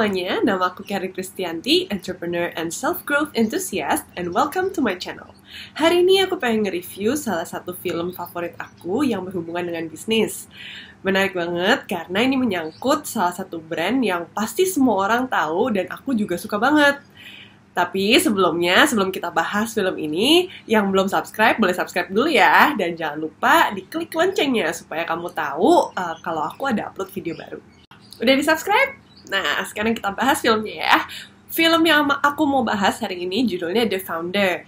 semuanya, nama aku Keri Kristianti, entrepreneur and self-growth enthusiast, and welcome to my channel. Hari ini aku pengen nge-review salah satu film favorit aku yang berhubungan dengan bisnis. Menarik banget karena ini menyangkut salah satu brand yang pasti semua orang tahu dan aku juga suka banget. Tapi sebelum kita bahas film ini, yang belum subscribe, boleh subscribe dulu ya. Dan jangan lupa diklik loncengnya supaya kamu tahu kalau aku ada upload video baru. Udah di-subscribe? Nah, sekarang kita bahas filmnya ya. Film yang aku mau bahas hari ini judulnya The Founder.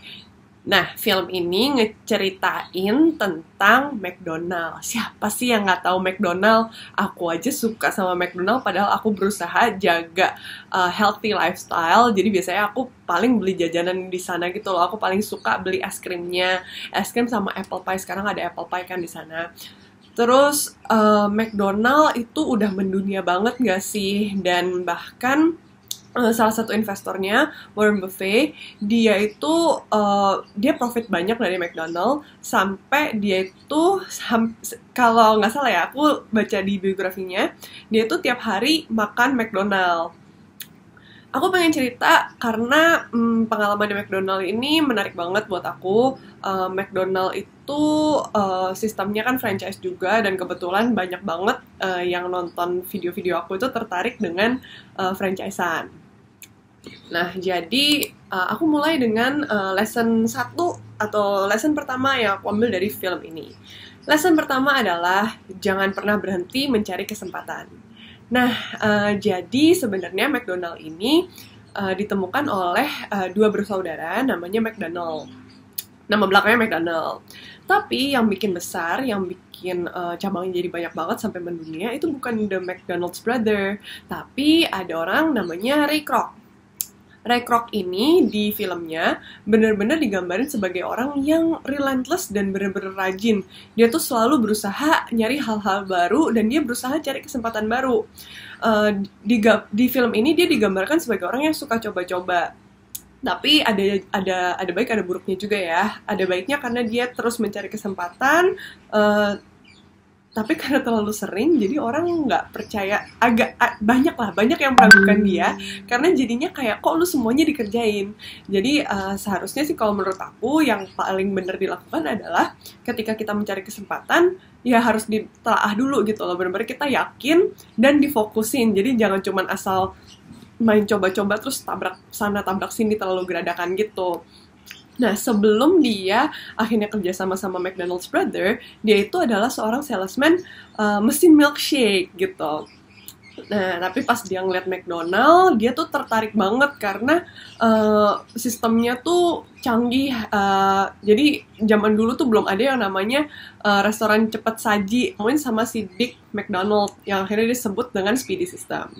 Nah, film ini ngeceritain tentang McDonald. Siapa sih yang nggak tahu McDonald? Aku aja suka sama McDonald, padahal aku berusaha jaga healthy lifestyle. Jadi biasanya aku paling beli jajanan di sana gitu loh. Aku paling suka beli es krimnya, es krim sama apple pie. Sekarang ada apple pie kan di sana. Terus McDonald itu udah mendunia banget gak sih? Dan bahkan salah satu investornya, Warren Buffett, dia itu dia profit banyak dari McDonald sampai dia itu kalau nggak salah ya, aku baca di biografinya, dia itu tiap hari makan McDonald. Aku pengen cerita karena pengalaman di McDonald ini menarik banget buat aku. McDonald itu sistemnya kan franchise juga, dan kebetulan banyak banget yang nonton video-video aku itu tertarik dengan franchisean. Nah, jadi aku mulai dengan lesson 1 atau lesson pertama yang aku ambil dari film ini. Lesson pertama adalah jangan pernah berhenti mencari kesempatan. Nah, jadi sebenarnya McDonald ini ditemukan oleh dua bersaudara namanya McDonald. Nama belakangnya McDonald. Tapi yang bikin besar, yang bikin cabangnya jadi banyak banget sampai mendunia, itu bukan The McDonald's Brother, tapi ada orang namanya Ray Kroc. Ray Kroc ini di filmnya benar-benar digambarin sebagai orang yang relentless dan benar-benar rajin. Dia tuh selalu berusaha nyari hal-hal baru dan dia berusaha cari kesempatan baru. Di film ini dia digambarkan sebagai orang yang suka coba-coba. Tapi ada baik ada buruknya juga ya. Ada baiknya karena dia terus mencari kesempatan. Tapi karena terlalu sering, jadi orang nggak percaya, banyak yang meragukan dia, karena jadinya kayak, kok lu semuanya dikerjain. Jadi seharusnya sih kalau menurut aku, yang paling benar dilakukan adalah, ketika kita mencari kesempatan, ya harus ditelaah dulu gitu loh, benar-benar kita yakin, dan difokusin. Jadi jangan cuman asal main coba-coba, terus tabrak sana, tabrak sini, terlalu geradakan gitu. Nah, sebelum dia akhirnya kerja sama McDonald's Brother, dia itu adalah seorang salesman mesin milkshake gitu. Nah, tapi pas dia ngeliat McDonald, dia tuh tertarik banget karena sistemnya tuh canggih. Jadi zaman dulu tuh belum ada yang namanya restoran cepat saji, mungkin sama si Dick McDonald yang akhirnya disebut dengan Speedy System.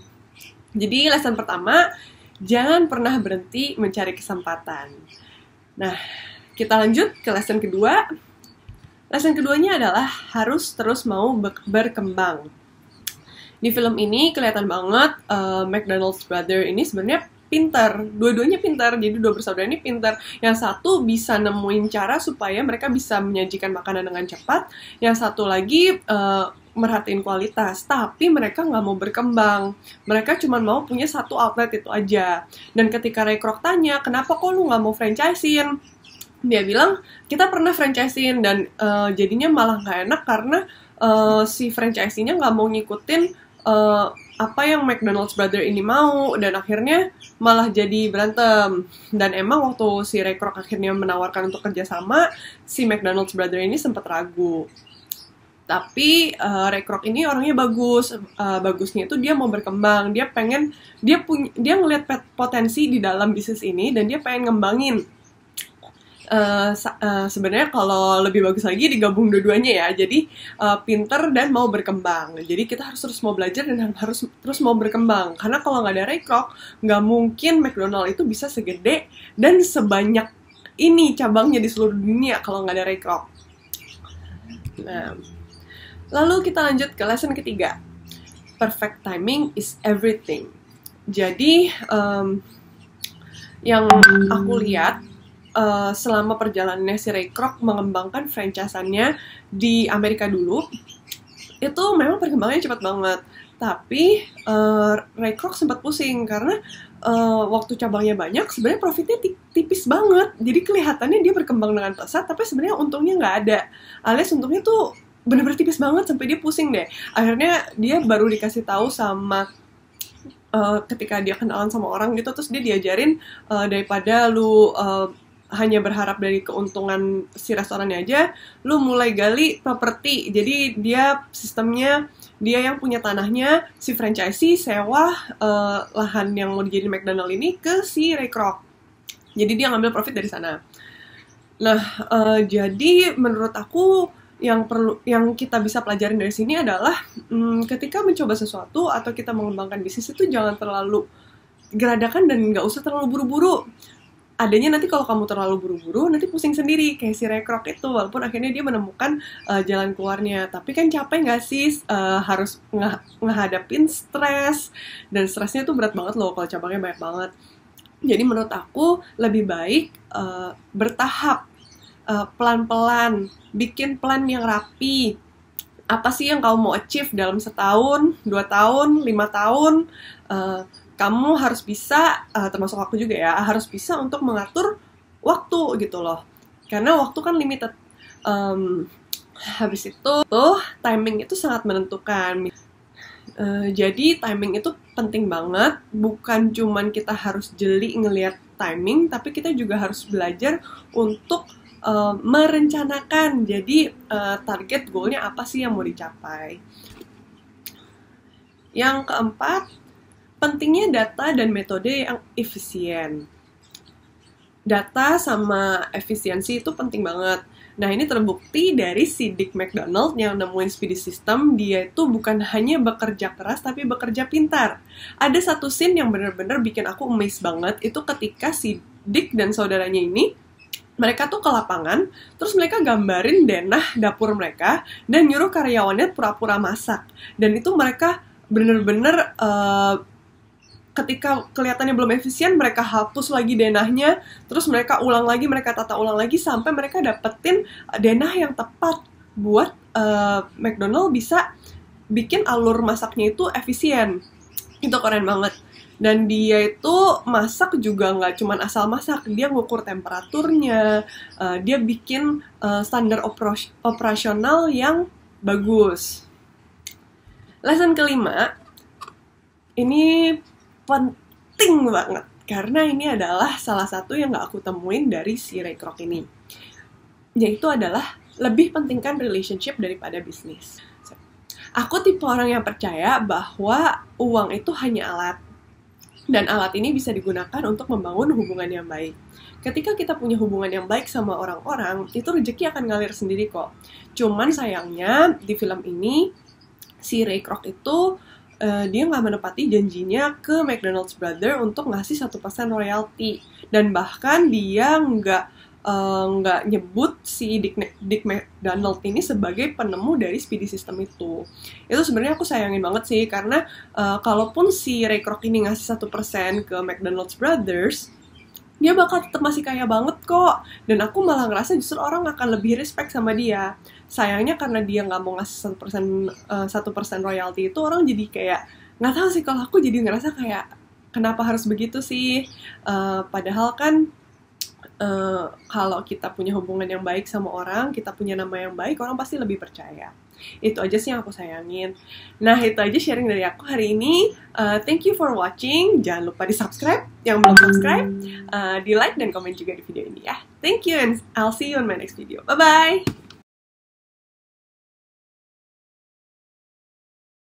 Jadi lesson pertama, jangan pernah berhenti mencari kesempatan. Nah, kita lanjut ke lesson kedua. Lesson keduanya adalah harus terus mau berkembang. Di film ini kelihatan banget McDonald's Brother ini sebenarnya pintar. Dua-duanya pintar, jadi dua bersaudara ini pintar. Yang satu bisa nemuin cara supaya mereka bisa menyajikan makanan dengan cepat. Yang satu lagi merhatiin kualitas, tapi mereka nggak mau berkembang. Mereka cuma mau punya satu outlet itu aja. Dan ketika Ray Kroc tanya, kenapa kok lu nggak mau franchisein? Dia bilang, kita pernah franchisein, dan jadinya malah nggak enak karena si franchisee-nya nggak mau ngikutin apa yang McDonald's Brother ini mau, dan akhirnya malah jadi berantem. Dan emang waktu si Ray Kroc akhirnya menawarkan untuk kerjasama, si McDonald's Brother ini sempat ragu. Tapi Ray Kroc ini orangnya bagus, bagusnya itu dia mau berkembang, dia ngelihat potensi di dalam bisnis ini dan dia pengen ngembangin. Sebenarnya kalau lebih bagus lagi digabung dua-duanya ya, jadi pinter dan mau berkembang. Jadi kita harus terus mau belajar dan harus terus mau berkembang, karena kalau nggak ada Ray Kroc, nggak mungkin McDonald itu bisa segede dan sebanyak ini cabangnya di seluruh dunia kalau nggak ada Ray Kroc. Nah, lalu kita lanjut ke lesson ketiga. Perfect timing is everything. Jadi, yang aku lihat selama perjalanannya si Ray Kroc mengembangkan franchise-annya di Amerika dulu, itu memang perkembangannya cepat banget. Tapi Ray Kroc sempat pusing karena waktu cabangnya banyak, sebenarnya profitnya tipis banget. Jadi kelihatannya dia berkembang dengan pesat, tapi sebenarnya untungnya nggak ada. Alias untungnya tuh benar-benar tipis banget sampai dia pusing deh. Akhirnya dia baru dikasih tahu sama ketika dia kenalan sama orang gitu, terus dia diajarin daripada lu hanya berharap dari keuntungan si restorannya aja, lu mulai gali properti. Jadi dia sistemnya, dia yang punya tanahnya, si franchisee sewa lahan yang mau dijadiin McDonald ini ke si Ray Kroc. Jadi dia ngambil profit dari sana. Nah, jadi menurut aku yang kita bisa pelajarin dari sini adalah ketika mencoba sesuatu atau kita mengembangkan bisnis itu jangan terlalu geradakan dan nggak usah terlalu buru-buru. Adanya nanti kalau kamu terlalu buru-buru, nanti pusing sendiri, kayak si Ray Kroc itu, walaupun akhirnya dia menemukan jalan keluarnya. Tapi kan capek nggak sih harus ngehadapin stres, dan stresnya tuh berat banget loh kalau cabangnya banyak banget. Jadi menurut aku lebih baik bertahap, pelan-pelan, bikin plan yang rapi. Apa sih yang kamu mau achieve dalam setahun, 2 tahun, 5 tahun, kamu harus bisa, termasuk aku juga ya, harus bisa untuk mengatur waktu gitu loh. Karena waktu kan limited. Habis itu, timing itu sangat menentukan. Jadi timing itu penting banget. Bukan cuman kita harus jeli ngelihat timing, tapi kita juga harus belajar untuk merencanakan. Jadi target goalnya apa sih yang mau dicapai. Yang keempat, pentingnya data dan metode yang efisien. Data sama efisiensi itu penting banget. Nah, ini terbukti dari si Dick McDonald yang nemuin Speedy System. Dia itu bukan hanya bekerja keras, tapi bekerja pintar. Ada satu scene yang benar-benar bikin aku amazed banget. Itu ketika si Dick dan saudaranya ini, mereka tuh ke lapangan, terus mereka gambarin denah dapur mereka, dan nyuruh karyawannya pura-pura masak. Dan itu mereka benar-benar ketika kelihatannya belum efisien, mereka hapus lagi denahnya, terus mereka ulang lagi, mereka tata ulang lagi, sampai mereka dapetin denah yang tepat buat McDonald bisa bikin alur masaknya itu efisien. Itu keren banget. Dan dia itu masak juga nggak cuma asal masak, dia ngukur temperaturnya, dia bikin standar operasional yang bagus. Lesson kelima, ini penting banget, karena ini adalah salah satu yang gak aku temuin dari si Ray Kroc ini, yaitu adalah lebih pentingkan relationship daripada bisnis. Aku tipe orang yang percaya bahwa uang itu hanya alat, dan alat ini bisa digunakan untuk membangun hubungan yang baik. Ketika kita punya hubungan yang baik sama orang-orang, itu rezeki akan ngalir sendiri kok. Cuman sayangnya di film ini si Ray Kroc itu dia nggak menepati janjinya ke McDonald's Brother untuk ngasih 1% royalty, dan bahkan dia nggak nyebut si Dick McDonald ini sebagai penemu dari Speedy System itu. Itu sebenarnya aku sayangin banget sih, karena kalaupun si Ray Kroc ini ngasih 1% ke McDonald's Brothers, dia bakal tetap masih kaya banget kok. Dan aku malah ngerasa justru orang akan lebih respect sama dia. Sayangnya karena dia nggak mau ngasih 1% royalty itu, orang jadi kayak, nggak tahu sih, kalau aku jadi ngerasa kayak, kenapa harus begitu sih? Padahal kan kalau kita punya hubungan yang baik sama orang, kita punya nama yang baik, orang pasti lebih percaya. Itu aja sih yang aku sayangin. Nah, itu aja sharing dari aku hari ini. Thank you for watching. Jangan lupa di subscribe, yang belum subscribe, di like dan komen juga di video ini ya. Thank you, and I'll see you on my next video. Bye-bye!